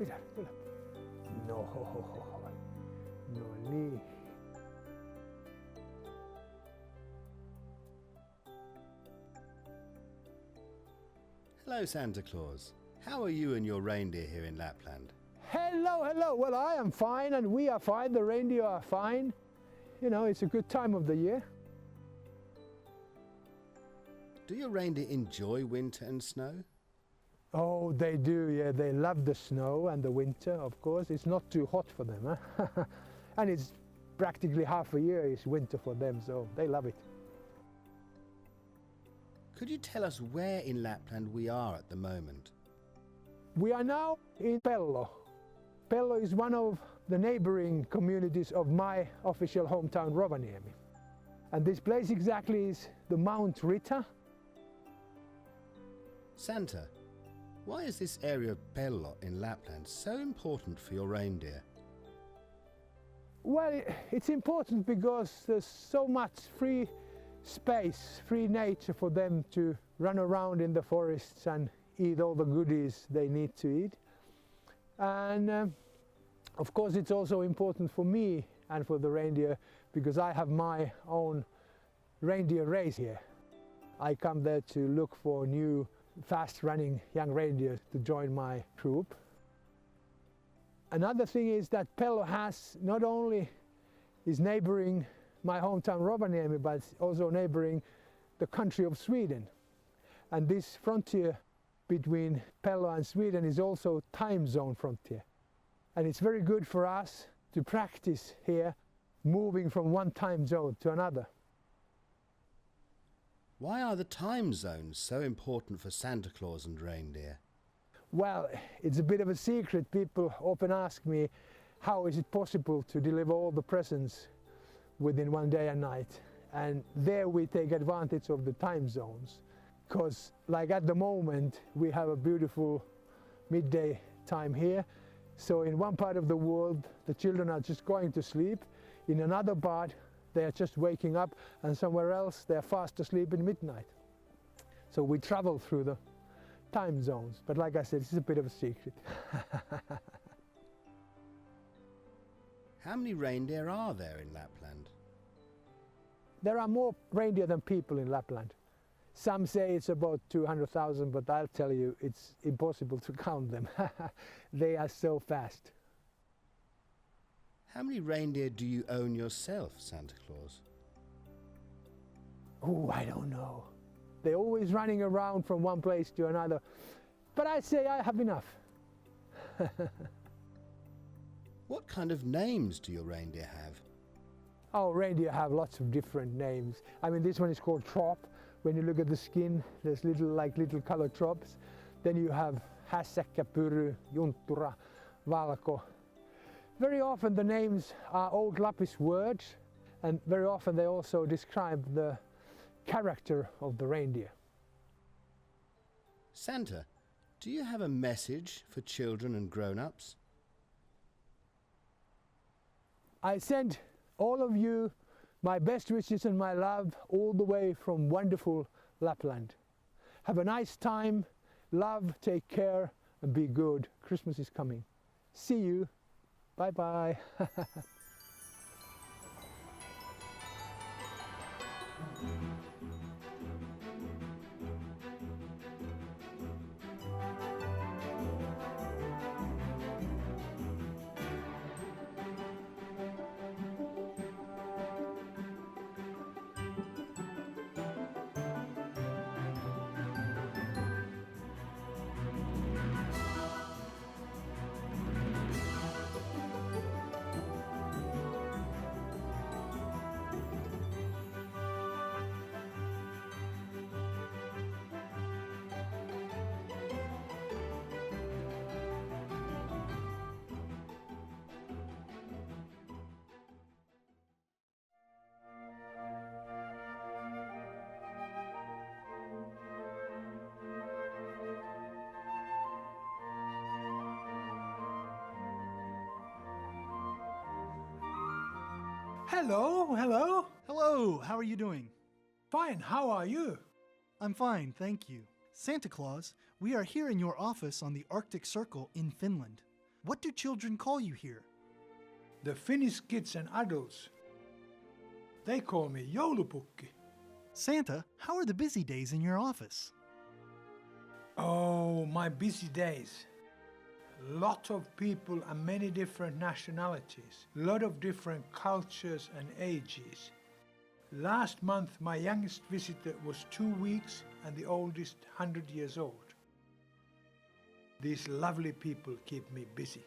Mitä? Tule. No niin. Hello, Santa Claus. How are you and your reindeer here in Lapland? Hello, hello. Well, I am fine and we are fine. The reindeer are fine. You know, it's a good time of the year. Do your reindeer enjoy winter and snow? Oh, they do, yeah. They love the snow and the winter, of course. It's not too hot for them, huh? And it's practically half a year is winter for them, so they love it. Could you tell us where in Lapland we are at the moment? We are now in Pello. Pello is one of the neighboring communities of my official hometown, Rovaniemi. And this place exactly is the Mount Rita. Santa, why is this area of Pello in Lapland so important for your reindeer? Well, it's important because there's so much free space, free nature for them to run around in the forests and eat all the goodies they need to eat. And of course it's also important for me and for the reindeer because I have my own reindeer race here. I come there to look for new fast-running young reindeer to join my troop. Another thing is that Pello has not only is neighboring my hometown Rovaniemi, but also neighboring the country of Sweden. And this frontier between Pello and Sweden is also time zone frontier. And it's very good for us to practice here, moving from one time zone to another. Why are the time zones so important for Santa Claus and reindeer? Well, it's a bit of a secret. People often ask me, how is it possible to deliver all the presents within one day and night? And there we take advantage of the time zones. Because like at the moment, we have a beautiful midday time here. So in one part of the world, the children are just going to sleep. In another part, they are just waking up, and somewhere else they are fast asleep in midnight. So we travel through the time zones, but like I said, it's a bit of a secret. How many reindeer are there in Lapland? There are more reindeer than people in Lapland. Some say it's about 200,000, but I'll tell you, it's impossible to count them. They are so fast. How many reindeer do you own yourself, Santa Claus? Oh, I don't know. They're always running around from one place to another. But I say I have enough. What kind of names do your reindeer have? Our reindeer have lots of different names. I mean, this one is called Trop. When you look at the skin, there's little color drops. Then you have Hässäkkä, Pyry, Junttura, Valko. Very often the names are old Lappish words, and very often they also describe the character of the reindeer. Santa, do you have a message for children and grown-ups? I send all of you my best wishes and my love all the way from wonderful Lapland. Have a nice time, love, take care, and be good. Christmas is coming. See you. Bye-bye. Hello, hello. Hello, how are you doing? Fine, how are you? I'm fine, thank you. Santa Claus, we are here in your office on the Arctic Circle in Finland. What do children call you here? The Finnish kids and adults, they call me joulupukki. Santa, how are the busy days in your office? Oh, my busy days. Lot of people and many different nationalities, lot of different cultures and ages. Last month my youngest visitor was 2 weeks and the oldest 100 years old. These lovely people keep me busy.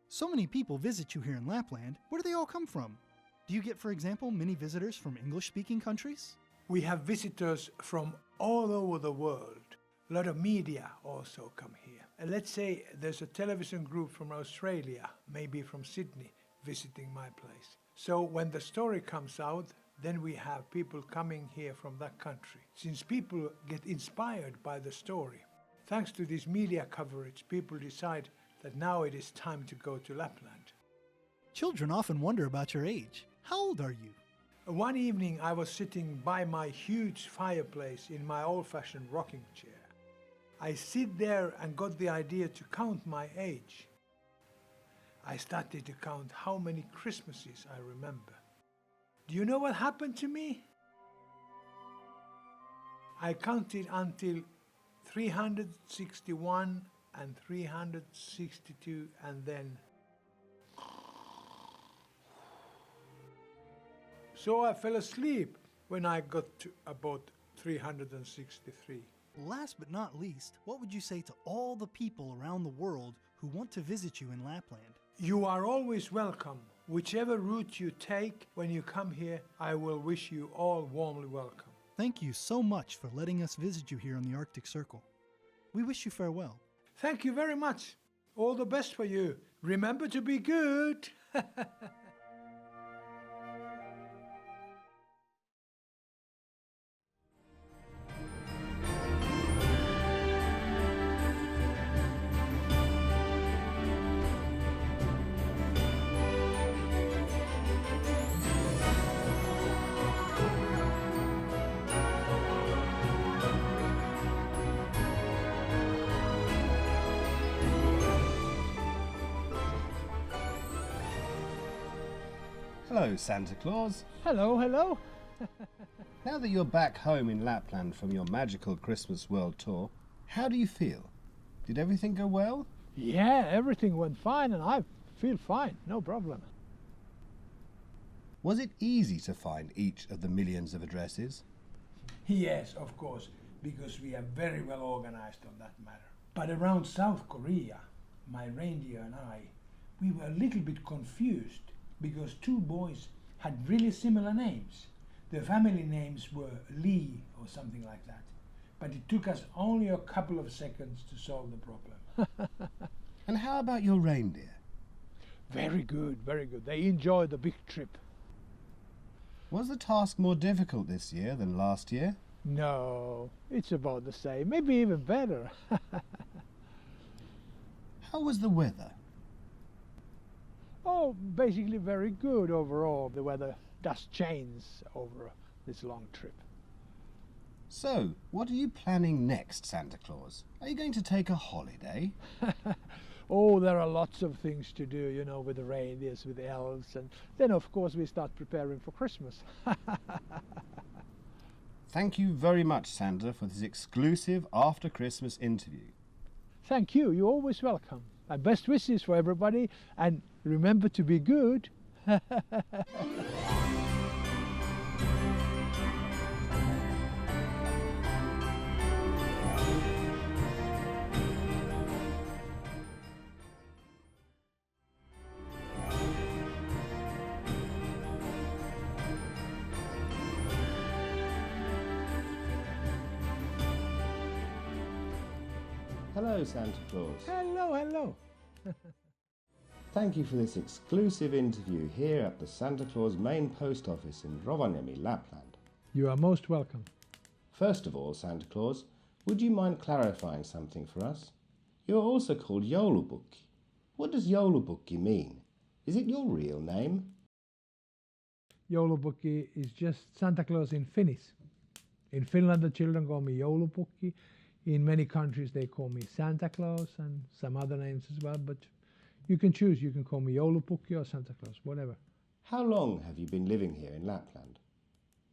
So many people visit you here in Lapland. Where do they all come from? Do you get, for example, many visitors from English-speaking countries? We have visitors from all over the world. A lot of media also come here. And let's say there's a television group from Australia, maybe from Sydney, visiting my place. So when the story comes out, then we have people coming here from that country. Since people get inspired by the story, thanks to this media coverage, people decide that now it is time to go to Lapland. Children often wonder about your age. How old are you? One evening I was sitting by my huge fireplace in my old-fashioned rocking chair. I sit there and got the idea to count my age. I started to count how many Christmases I remember. Do you know what happened to me? I counted until 361 and 362 and then... So I fell asleep when I got to about 363. Last but not least, what would you say to all the people around the world who want to visit you in Lapland? You are always welcome. Whichever route you take when you come here, I will wish you all warmly welcome. Thank you so much for letting us visit you here on the Arctic Circle. We wish you farewell. Thank you very much. All the best for you. Remember to be good. Hello, Santa Claus. Hello, hello. Now that you're back home in Lapland from your magical Christmas world tour, how do you feel? Did everything go well? Yeah, everything went fine and I feel fine, no problem. Was it easy to find each of the millions of addresses? Yes, of course, because we are very well organized on that matter. But around South Korea, my reindeer and I, we were a little bit confused because two boys had really similar names. Their family names were Lee or something like that. But it took us only a couple of seconds to solve the problem. And how about your reindeer? Very good, very good. They enjoyed the big trip. Was the task more difficult this year than last year? No, it's about the same, maybe even better. How was the weather? Oh, basically very good overall. The weather does change over this long trip. So, what are you planning next, Santa Claus? Are you going to take a holiday? Oh, there are lots of things to do, you know, with the reindeers, with the elves, and then of course we start preparing for Christmas. Thank you very much, Santa, for this exclusive after Christmas interview. Thank you, you're always welcome. And best wishes for everybody, and remember to be good. Hello, Santa Claus. Hello, hello. Thank you for this exclusive interview here at the Santa Claus main post office in Rovaniemi, Lapland. You are most welcome. First of all, Santa Claus, would you mind clarifying something for us? You are also called joulupukki. What does joulupukki mean? Is it your real name? Joulupukki is just Santa Claus in Finnish. In Finland, the children call me joulupukki. In many countries, they call me Santa Claus and some other names as well, but You can choose. You can call me Joulupukki or Santa Claus, whatever. How long have you been living here in Lapland?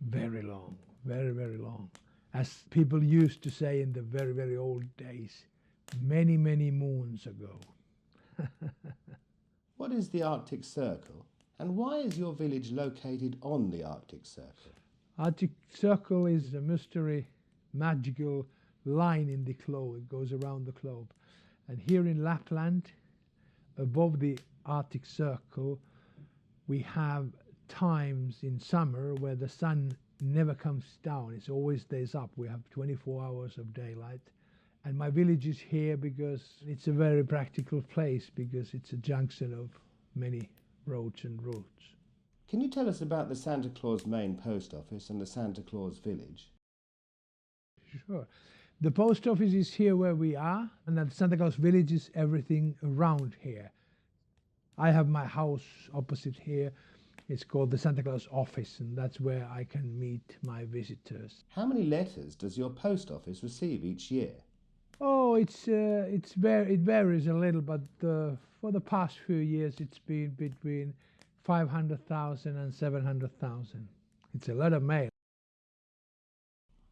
Very long, very, very long. As people used to say in the very, very old days, many, many moons ago. What is the Arctic Circle, and why is your village located on the Arctic Circle? Arctic Circle is a mystery, magical line in the globe. It goes around the globe. And here in Lapland, above the Arctic Circle, we have times in summer where the sun never comes down. It always stays up. We have 24 hours of daylight. And my village is here because it's a very practical place, because it's a junction of many roads and routes. Can you tell us about the Santa Claus main post office and the Santa Claus Village? Sure. The post office is here where we are, and the Santa Claus Village is everything around here. I have my house opposite here. It's called the Santa Claus office, and that's where I can meet my visitors. How many letters does your post office receive each year? Oh, it varies a little, but for the past few years it's been between 500,000 and 700,000. It's a lot of mail.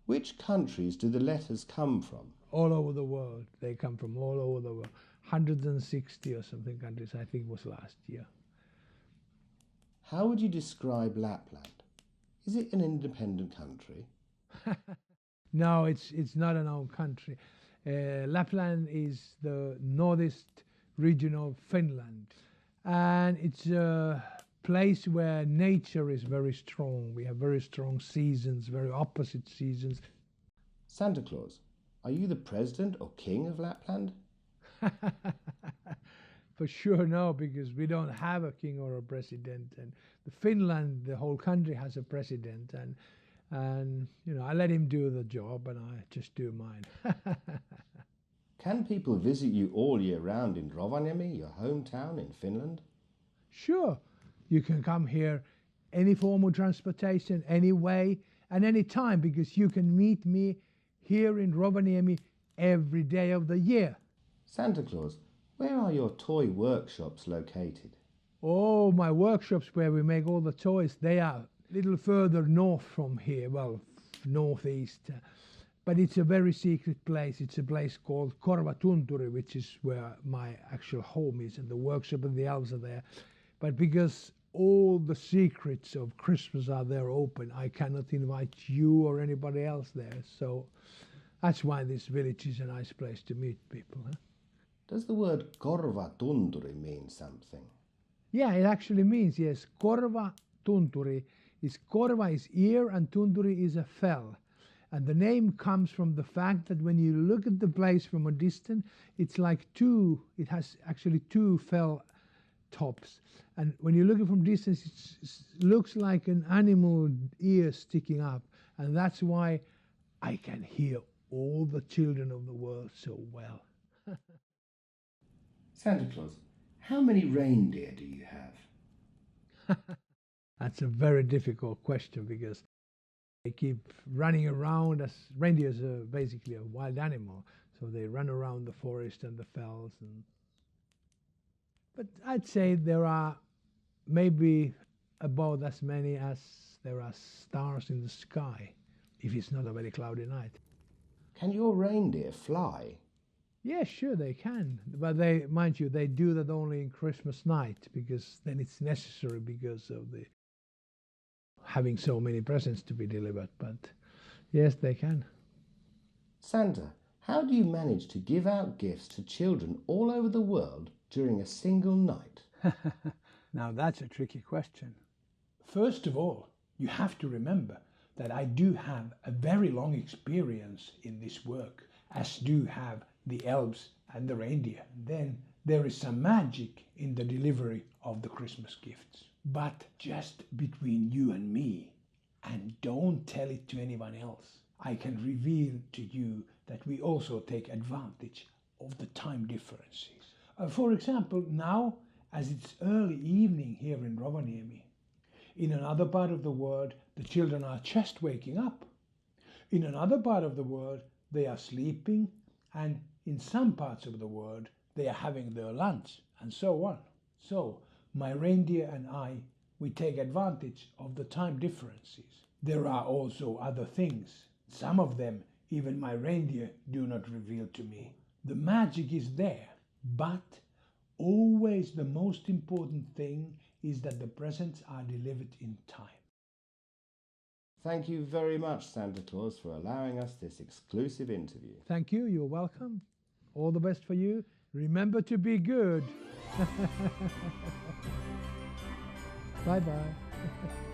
Which countries do the letters come from? All over the world. They come from all over the world. 160 or something countries, I think, was last year. How would you describe Lapland? Is it an independent country? No, it's not an own country. Lapland is the northeast region of Finland, and it's a place where nature is very strong. We have very strong seasons, very opposite seasons. Santa Claus, are you the president or king of Lapland? For sure, no, because we don't have a king or a president, and Finland, the whole country has a president, and I let him do the job, and I just do mine. Can people visit you all year round in Rovaniemi, your hometown in Finland? Sure, you can come here any form of transportation, any way, and any time, because you can meet me here in Rovaniemi every day of the year. Santa Claus, where are your toy workshops located? Oh, my workshops where we make all the toys, they are a little further north from here, well, northeast. But it's a very secret place. It's a place called Korvatunturi, which is where my actual home is, and the workshop and the elves are there. But because all the secrets of Christmas are there open, I cannot invite you or anybody else there. So that's why this village is a nice place to meet people. Huh? Does the word Korvatunturi mean something? Yeah, it actually means, yes, Korvatunturi is, Korva is ear and Tunturi is a fell. And the name comes from the fact that when you look at the place from a distance, it's like it has actually two fell tops. And when you look at it from distance, it looks like an animal ear sticking up. And that's why I can hear all the children of the world so well. Santa Claus, how many reindeer do you have? That's a very difficult question, because they keep running around. As reindeers are basically a wild animal, so they run around the forest and the fells. But I'd say there are maybe about as many as there are stars in the sky, if it's not a very cloudy night. Can your reindeer fly? Yeah, sure they can, but mind you, they do that only in Christmas night, because then it's necessary because of the having so many presents to be delivered. But yes, they can. Santa, how do you manage to give out gifts to children all over the world during a single night? Now that's a tricky question. First of all, you have to remember that I do have a very long experience in this work, as do have the elves and the reindeer. Then there is some magic in the delivery of the Christmas gifts. But just between you and me, and don't tell it to anyone else, I can reveal to you that we also take advantage of the time differences. For example, now, as it's early evening here in Rovaniemi, in another part of the world, the children are just waking up. In another part of the world, they are sleeping, and in some parts of the world, they are having their lunch. and so on. So, my reindeer and I, we take advantage of the time differences. There are also other things. Some of them, even my reindeer, do not reveal to me. The magic is there, but always the most important thing is that the presents are delivered in time. Thank you very much, Santa Claus, for allowing us this exclusive interview. Thank you, you're welcome. All the best for you. Remember to be good. Bye-bye.